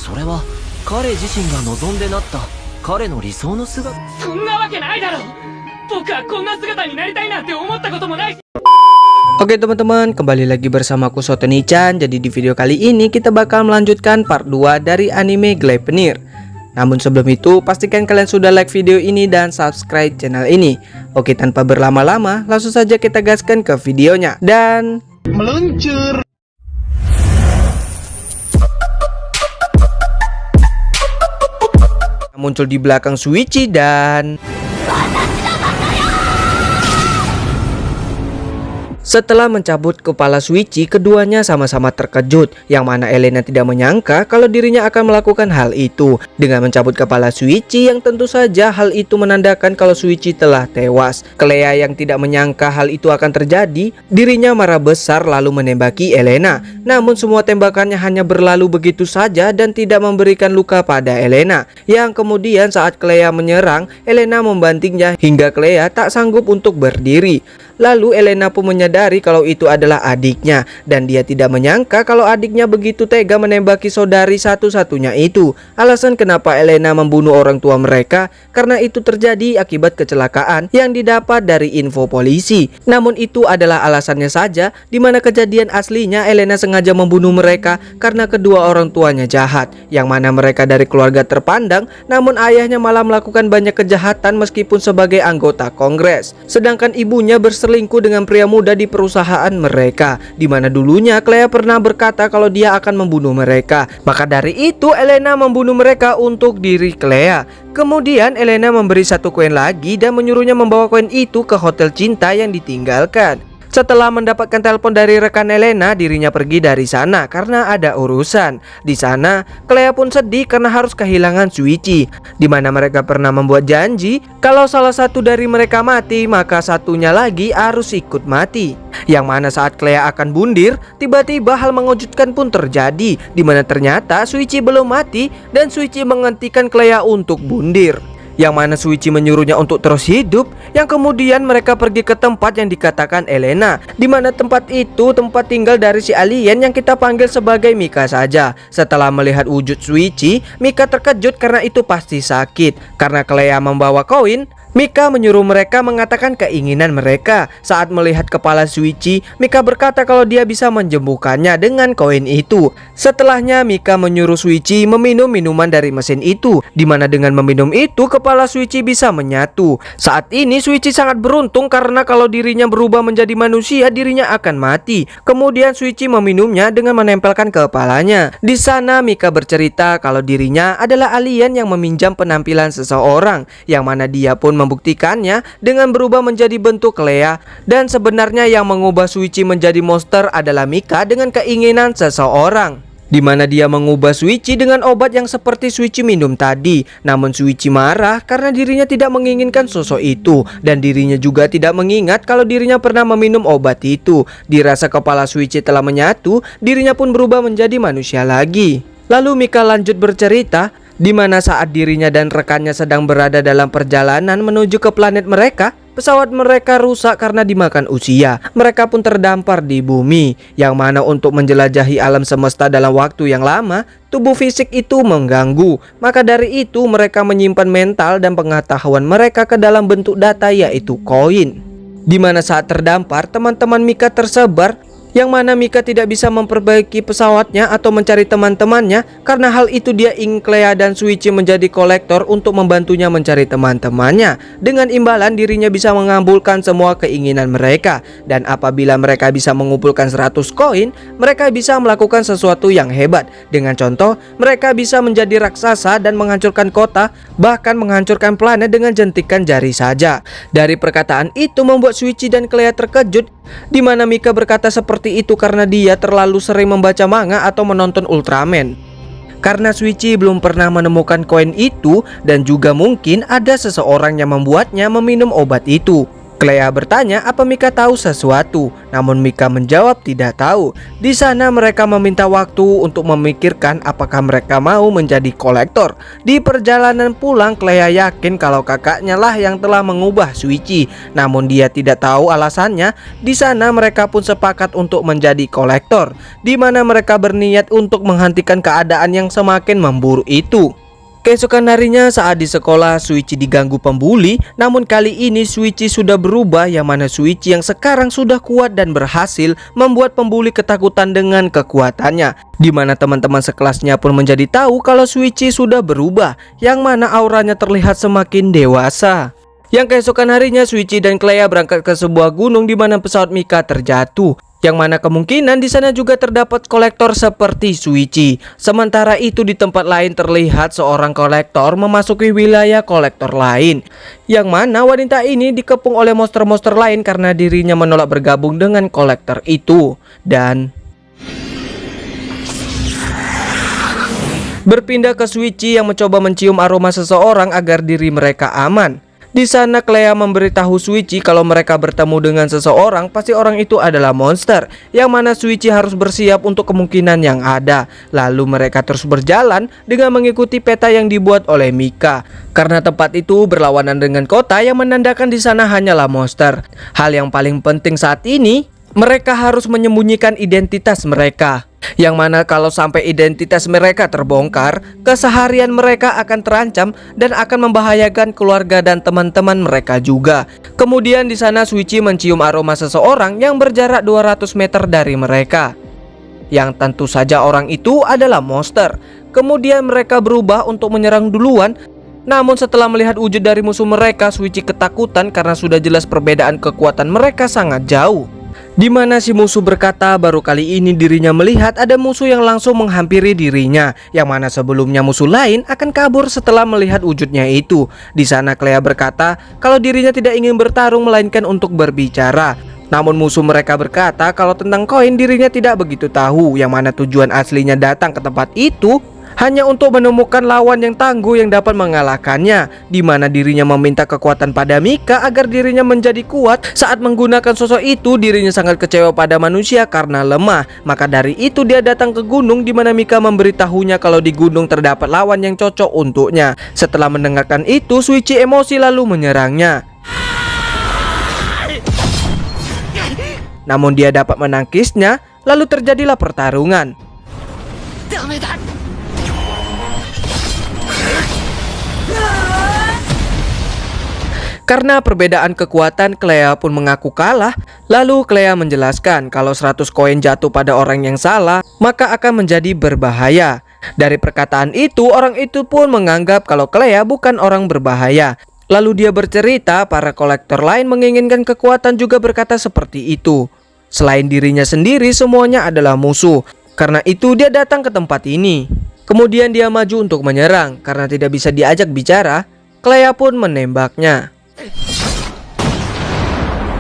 それは彼自身が望んでなった彼の理想の姿。そんなわけないだろう。僕はこんな姿になりたいなんて思ったこともないし。Oke teman-teman, kembali lagi bersamaku Soteni-chan. Jadi di video kali ini kita bakal melanjutkan part 2 dari anime Gleipnir. Namun sebelum itu pastikan kalian sudah like video ini dan subscribe channel ini. Oke, tanpa berlama-lama langsung saja kita gaskan ke videonya. Dan meluncur. Muncul di belakang Shuichi dan setelah mencabut kepala Shuichi, keduanya sama-sama terkejut, yang mana Elena tidak menyangka kalau dirinya akan melakukan hal itu. Dengan mencabut kepala Shuichi, yang tentu saja hal itu menandakan kalau Shuichi telah tewas. Clea yang tidak menyangka hal itu akan terjadi, dirinya marah besar lalu menembaki Elena. Namun semua tembakannya hanya berlalu begitu saja dan tidak memberikan luka pada Elena. Yang kemudian saat Clea menyerang, Elena membantingnya hingga Clea tak sanggup untuk berdiri. Lalu Elena pun menyadari kalau itu adalah adiknya, dan dia tidak menyangka kalau adiknya begitu tega menembaki saudari satu-satunya itu. Alasan kenapa Elena membunuh orang tua mereka karena itu terjadi akibat kecelakaan yang didapat dari info polisi. Namun itu adalah alasannya saja, dimana kejadian aslinya Elena sengaja membunuh mereka karena kedua orang tuanya jahat, yang mana mereka dari keluarga terpandang, namun ayahnya malah melakukan banyak kejahatan meskipun sebagai anggota Kongres. Sedangkan ibunya berselingkuh dengan pria muda di perusahaan mereka, dimana dulunya Clea pernah berkata kalau dia akan membunuh mereka. Maka dari itu Elena membunuh mereka untuk diri Clea. Kemudian Elena memberi satu koin lagi dan menyuruhnya membawa koin itu ke hotel cinta yang ditinggalkan. Setelah mendapatkan telepon dari rekan Elena, dirinya pergi dari sana karena ada urusan. Di sana, Clea pun sedih karena harus kehilangan Shuichi, di mana mereka pernah membuat janji kalau salah satu dari mereka mati, maka satunya lagi harus ikut mati. Yang mana saat Clea akan bundir, tiba-tiba hal mengejutkan pun terjadi, di mana ternyata Shuichi belum mati dan Shuichi menghentikan Clea untuk bundir. Yang mana Shuichi menyuruhnya untuk terus hidup, yang kemudian mereka pergi ke tempat yang dikatakan Elena, di mana tempat itu tempat tinggal dari si alien yang kita panggil sebagai Mika saja. Setelah melihat wujud Shuichi, Mika terkejut karena itu pasti sakit. Karena Clea membawa koin, Mika menyuruh mereka mengatakan keinginan mereka. Saat melihat kepala Shuichi, Mika berkata kalau dia bisa menjembuhkannya dengan koin itu. Setelahnya Mika menyuruh Shuichi meminum minuman dari mesin itu, dimana dengan meminum itu kepala Shuichi bisa menyatu. Saat ini Shuichi sangat beruntung karena kalau dirinya berubah menjadi manusia, dirinya akan mati. Kemudian Shuichi meminumnya dengan menempelkan kepalanya. Di sana Mika bercerita kalau dirinya adalah alien yang meminjam penampilan seseorang, yang mana dia pun membuktikannya dengan berubah menjadi bentuk Clea. Dan sebenarnya yang mengubah Shuichi menjadi monster adalah Mika dengan keinginan seseorang, di mana dia mengubah Shuichi dengan obat yang seperti Shuichi minum tadi. Namun Shuichi marah karena dirinya tidak menginginkan sosok itu, dan dirinya juga tidak mengingat kalau dirinya pernah meminum obat itu. Dirasa kepala Shuichi telah menyatu, dirinya pun berubah menjadi manusia lagi. Lalu Mika lanjut bercerita, di mana saat dirinya dan rekannya sedang berada dalam perjalanan menuju ke planet mereka, pesawat mereka rusak karena dimakan usia. Mereka pun terdampar di bumi, yang mana untuk menjelajahi alam semesta dalam waktu yang lama, tubuh fisik itu mengganggu. Maka dari itu mereka menyimpan mental dan pengetahuan mereka ke dalam bentuk data, yaitu koin. Di mana saat terdampar, teman-teman Mika tersebar, yang mana Mika tidak bisa memperbaiki pesawatnya atau mencari teman-temannya. Karena hal itu dia ingin Clea dan Shuichi menjadi kolektor untuk membantunya mencari teman-temannya. Dengan imbalan dirinya bisa mengabulkan semua keinginan mereka. Dan apabila mereka bisa mengumpulkan 100 koin, mereka bisa melakukan sesuatu yang hebat. Dengan contoh, mereka bisa menjadi raksasa dan menghancurkan kota, bahkan menghancurkan planet dengan jentikan jari saja. Dari perkataan itu membuat Shuichi dan Clea terkejut, di mana Mika berkata seperti itu karena dia terlalu sering membaca manga atau menonton Ultraman. Karena Shuichi belum pernah menemukan koin itu, dan juga mungkin ada seseorang yang membuatnya meminum obat itu. Clea bertanya apa Mika tahu sesuatu, namun Mika menjawab tidak tahu. Di sana mereka meminta waktu untuk memikirkan apakah mereka mau menjadi kolektor. Di perjalanan pulang, Clea yakin kalau kakaknya lah yang telah mengubah Shuichi, namun dia tidak tahu alasannya. Di sana mereka pun sepakat untuk menjadi kolektor, di mana mereka berniat untuk menghentikan keadaan yang semakin memburuk itu. Keesokan harinya saat di sekolah, Shuichi diganggu pembuli, namun kali ini Shuichi sudah berubah, yang mana Shuichi yang sekarang sudah kuat dan berhasil membuat pembuli ketakutan dengan kekuatannya. Di mana teman-teman sekelasnya pun menjadi tahu kalau Shuichi sudah berubah, yang mana auranya terlihat semakin dewasa. Yang keesokan harinya Shuichi dan Clea berangkat ke sebuah gunung di mana pesawat Mika terjatuh, yang mana kemungkinan di sana juga terdapat kolektor seperti Shuichi. Sementara itu di tempat lain terlihat seorang kolektor memasuki wilayah kolektor lain, yang mana wanita ini dikepung oleh monster-monster lain karena dirinya menolak bergabung dengan kolektor itu dan berpindah ke Shuichi yang mencoba mencium aroma seseorang agar diri mereka aman. Di sana Clea memberitahu Shuichi kalau mereka bertemu dengan seseorang, pasti orang itu adalah monster, yang mana Shuichi harus bersiap untuk kemungkinan yang ada. Lalu mereka terus berjalan dengan mengikuti peta yang dibuat oleh Mika, karena tempat itu berlawanan dengan kota yang menandakan di sana hanyalah monster. Hal yang paling penting saat ini, mereka harus menyembunyikan identitas mereka, yang mana kalau sampai identitas mereka terbongkar, keseharian mereka akan terancam dan akan membahayakan keluarga dan teman-teman mereka juga. Kemudian di sana Shuichi mencium aroma seseorang yang berjarak 200 meter dari mereka, yang tentu saja orang itu adalah monster. Kemudian mereka berubah untuk menyerang duluan. Namun setelah melihat wujud dari musuh mereka, Shuichi ketakutan karena sudah jelas perbedaan kekuatan mereka sangat jauh. Di mana si musuh berkata baru kali ini dirinya melihat ada musuh yang langsung menghampiri dirinya, yang mana sebelumnya musuh lain akan kabur setelah melihat wujudnya itu. Di sana Clea berkata kalau dirinya tidak ingin bertarung melainkan untuk berbicara. Namun musuh mereka berkata kalau tentang koin dirinya tidak begitu tahu, yang mana tujuan aslinya datang ke tempat itu hanya untuk menemukan lawan yang tangguh yang dapat mengalahkannya. Di mana dirinya meminta kekuatan pada Mika agar dirinya menjadi kuat. Saat menggunakan sosok itu dirinya sangat kecewa pada manusia karena lemah. Maka dari itu dia datang ke gunung, di mana Mika memberitahunya kalau di gunung terdapat lawan yang cocok untuknya. Setelah mendengarkan itu Shuichi emosi lalu menyerangnya. Namun dia dapat menangkisnya. Lalu terjadilah pertarungan. Karena perbedaan kekuatan, Clea pun mengaku kalah. Lalu Clea menjelaskan kalau 100 koin jatuh pada orang yang salah, maka akan menjadi berbahaya. Dari perkataan itu, orang itu pun menganggap kalau Clea bukan orang berbahaya. Lalu dia bercerita para kolektor lain menginginkan kekuatan juga berkata seperti itu. Selain dirinya sendiri, semuanya adalah musuh. Karena itu dia datang ke tempat ini. Kemudian dia maju untuk menyerang. Karena tidak bisa diajak bicara, Clea pun menembaknya.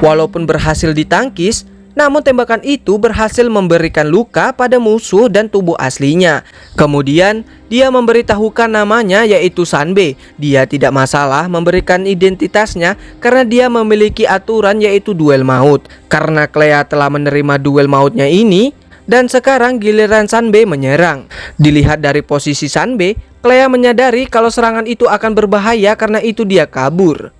Walaupun berhasil ditangkis, namun tembakan itu berhasil memberikan luka pada musuh dan tubuh aslinya. Kemudian dia memberitahukan namanya yaitu Sanbe. Dia tidak masalah memberikan identitasnya karena dia memiliki aturan yaitu duel maut. Karena Clea telah menerima duel mautnya ini, dan sekarang giliran Sanbe menyerang. Dilihat dari posisi Sanbe, Clea menyadari kalau serangan itu akan berbahaya, karena itu dia kabur.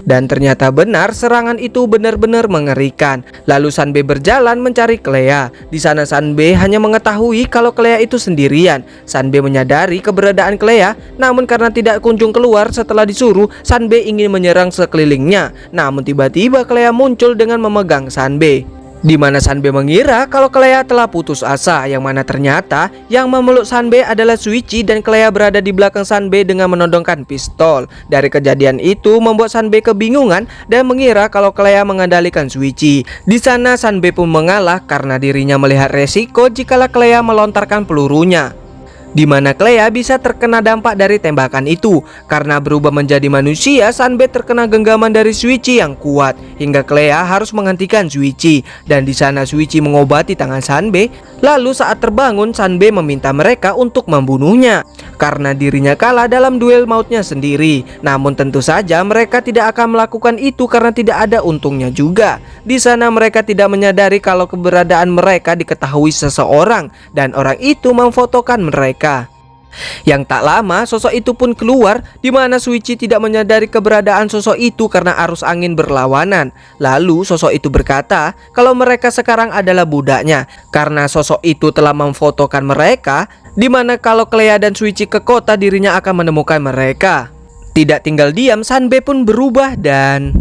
Dan ternyata benar, serangan itu benar-benar mengerikan. Lalu Sanbe berjalan mencari Clea. Di sana Sanbe hanya mengetahui kalau Clea itu sendirian. Sanbe menyadari keberadaan Clea, namun karena tidak kunjung keluar setelah disuruh, Sanbe ingin menyerang sekelilingnya. Namun tiba-tiba Clea muncul dengan memegang Sanbe. Di mana Sanbe mengira kalau Clea telah putus asa, yang mana ternyata yang memeluk Sanbe adalah Shuichi dan Clea berada di belakang Sanbe dengan menodongkan pistol. Dari kejadian itu membuat Sanbe kebingungan dan mengira kalau Clea mengendalikan Shuichi. Di sana Sanbe pun mengalah karena dirinya melihat resiko jikalau Clea melontarkan pelurunya. di mana Clea bisa terkena dampak dari tembakan itu. Karena berubah menjadi manusia, Sanbe terkena genggaman dari Shuichi yang kuat hingga Clea harus menghentikan Shuichi. Dan di sana Shuichi mengobati tangan Sanbe. Lalu saat terbangun, Sanbe meminta mereka untuk membunuhnya karena dirinya kalah dalam duel mautnya sendiri. Namun tentu saja mereka tidak akan melakukan itu karena tidak ada untungnya juga. Di sana mereka tidak menyadari kalau keberadaan mereka diketahui seseorang dan orang itu memfotokan mereka. Yang tak lama sosok itu pun keluar, di mana Shuichi tidak menyadari keberadaan sosok itu karena arus angin berlawanan. Lalu sosok itu berkata kalau mereka sekarang adalah budaknya karena sosok itu telah memfotokan mereka, di mana kalau Clea dan Shuichi ke kota dirinya akan menemukan mereka. Tidak tinggal diam, Sanbe pun berubah dan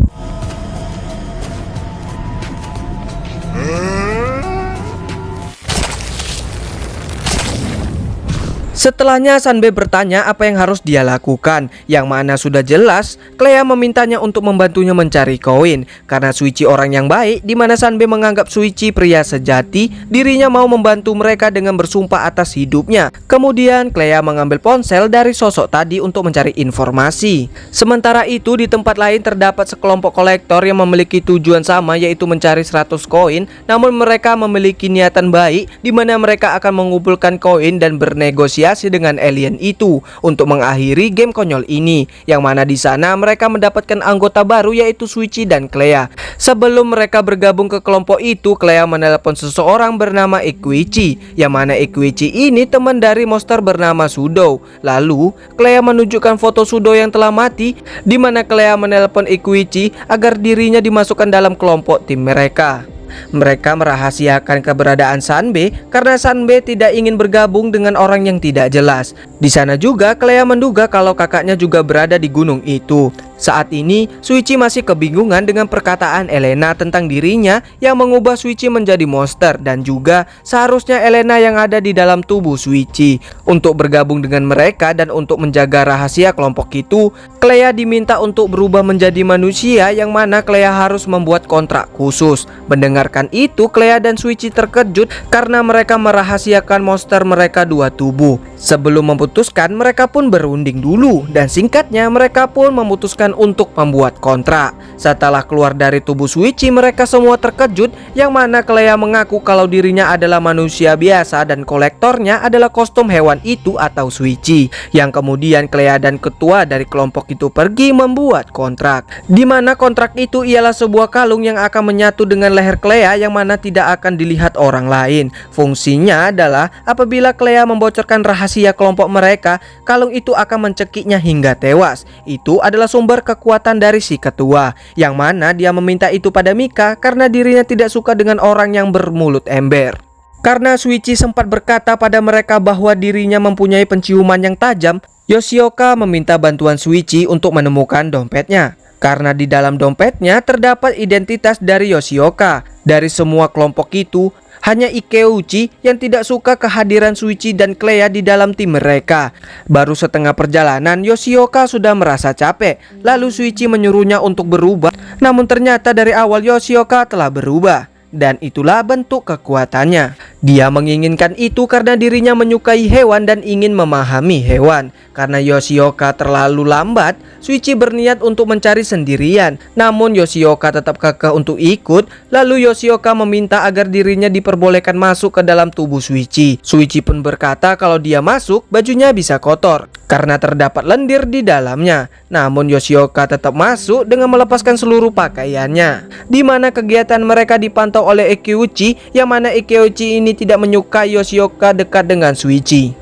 setelahnya Sanbe bertanya apa yang harus dia lakukan, yang mana sudah jelas Clea memintanya untuk membantunya mencari koin karena Shuichi orang yang baik, di mana Sanbe menganggap Shuichi pria sejati. Dirinya mau membantu mereka dengan bersumpah atas hidupnya. Kemudian Clea mengambil ponsel dari sosok tadi untuk mencari informasi. Sementara itu di tempat lain terdapat sekelompok kolektor yang memiliki tujuan sama, yaitu mencari 100 koin. Namun mereka memiliki niatan baik, di mana mereka akan mengumpulkan koin dan bernegosiasi dengan alien itu untuk mengakhiri game konyol ini, yang mana di sana mereka mendapatkan anggota baru yaitu Shuichi dan Clea. Sebelum mereka bergabung ke kelompok itu, Clea menelepon seseorang bernama Equichi, yang mana Equichi ini teman dari monster bernama Sudo. Lalu Clea menunjukkan foto Sudo yang telah mati, di mana Clea menelepon Equichi agar dirinya dimasukkan dalam kelompok tim mereka. Mereka merahasiakan keberadaan Sanbe karena Sanbe tidak ingin bergabung dengan orang yang tidak jelas. Di sana juga Clea menduga kalau kakaknya juga berada di gunung itu. Saat ini Shuichi masih kebingungan dengan perkataan Elena tentang dirinya yang mengubah Shuichi menjadi monster, dan juga seharusnya Elena yang ada di dalam tubuh Shuichi. Untuk bergabung dengan mereka dan untuk menjaga rahasia kelompok itu, Clea diminta untuk berubah menjadi manusia, yang mana Clea harus membuat kontrak khusus. Mendengarkan itu, Clea dan Shuichi terkejut karena mereka merahasiakan monster mereka dua tubuh. Sebelum memutuskan, mereka pun berunding dulu, dan singkatnya mereka pun memutuskan untuk membuat kontrak. Setelah keluar dari tubuh Shuichi, mereka semua terkejut, yang mana Clea mengaku kalau dirinya adalah manusia biasa dan kolektornya adalah kostum hewan itu atau Shuichi. Yang kemudian Clea dan ketua dari kelompok itu pergi membuat kontrak, di mana kontrak itu ialah sebuah kalung yang akan menyatu dengan leher Clea, yang mana tidak akan dilihat orang lain. Fungsinya adalah apabila Clea membocorkan rahasia kelompok mereka, kalung itu akan mencekiknya hingga tewas. Itu adalah sumber kekuatan dari si ketua, yang mana dia meminta itu pada Mika karena dirinya tidak suka dengan orang yang bermulut ember. Karena Shuichi sempat berkata pada mereka bahwa dirinya mempunyai penciuman yang tajam, Yoshioka meminta bantuan Shuichi untuk menemukan dompetnya. Karena di dalam dompetnya terdapat identitas dari Yoshioka. Dari semua kelompok itu, hanya Ikeuchi yang tidak suka kehadiran Shuichi dan Clea di dalam tim mereka. Baru setengah perjalanan, Yoshioka sudah merasa capek. Lalu Shuichi menyuruhnya untuk berubah. Namun ternyata dari awal Yoshioka telah berubah, dan itulah bentuk kekuatannya. Dia menginginkan itu karena dirinya menyukai hewan dan ingin memahami hewan. Karena Yoshioka terlalu lambat, Shuichi berniat untuk mencari sendirian. Namun Yoshioka tetap kekeh untuk ikut. Lalu Yoshioka meminta agar dirinya diperbolehkan masuk ke dalam tubuh Shuichi. Shuichi pun berkata kalau dia masuk, bajunya bisa kotor karena terdapat lendir di dalamnya. Namun Yoshioka tetap masuk dengan melepaskan seluruh pakaiannya, di mana kegiatan mereka dipantau oleh Ikeuchi, yang mana Ikeuchi ini tidak menyukai Yoshioka dekat dengan Shuichi.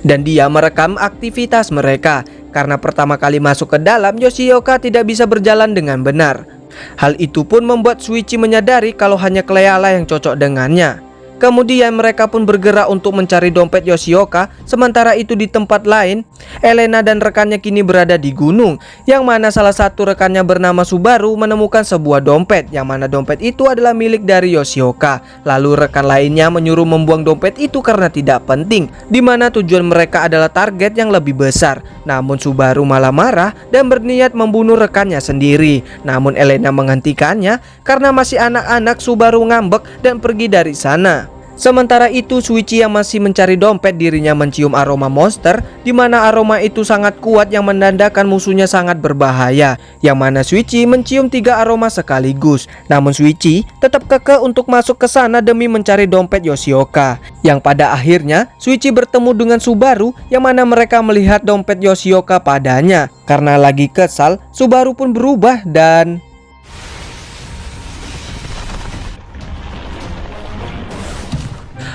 Dan dia merekam aktivitas mereka. Karena pertama kali masuk ke dalam, Yoshioka tidak bisa berjalan dengan benar. Hal itu pun membuat Shuichi menyadari kalau hanya Clea lah yang cocok dengannya. Kemudian mereka pun bergerak untuk mencari dompet Yoshioka. Sementara itu di tempat lain, Elena dan rekannya kini berada di gunung, yang mana salah satu rekannya bernama Subaru menemukan sebuah dompet, yang mana dompet itu adalah milik dari Yoshioka. Lalu rekan lainnya menyuruh membuang dompet itu karena tidak penting, di mana tujuan mereka adalah target yang lebih besar. Namun Subaru malah marah dan berniat membunuh rekannya sendiri. Namun Elena menghentikannya karena masih anak-anak. Subaru ngambek dan pergi dari sana. Sementara itu Shuichi yang masih mencari dompet dirinya mencium aroma monster, di mana aroma itu sangat kuat yang menandakan musuhnya sangat berbahaya. Yang mana Shuichi mencium 3 aroma sekaligus. Namun Shuichi tetap kekeh untuk masuk ke sana demi mencari dompet Yoshioka. Yang pada akhirnya Shuichi bertemu dengan Subaru yang mana mereka melihat dompet Yoshioka padanya. Karena lagi kesal, Subaru pun berubah dan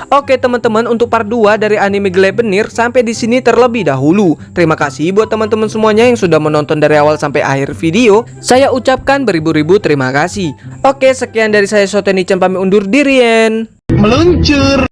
oke teman-teman, untuk part 2 dari anime Gleipnir sampai di sini terlebih dahulu. Terima kasih buat teman-teman semuanya yang sudah menonton dari awal sampai akhir video. Saya ucapkan beribu-ribu terima kasih. Oke, sekian dari saya Shoten Ichan pamit undur diri. Meluncur.